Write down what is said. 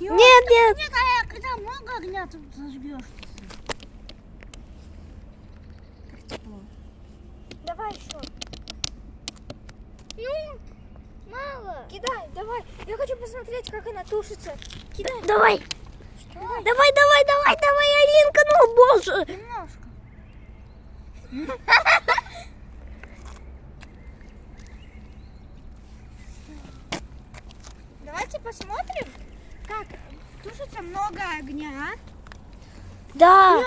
Нет, нет. Нет, а когда много огня, ты зажгешь. Давай еще. Ну, мало. Кидай, давай. Я хочу посмотреть, как она тушится. Кидай. Давай. Давай. Давай, Алинка, ну боже. Немножко. Давайте посмотрим, как тушится много огня. Да.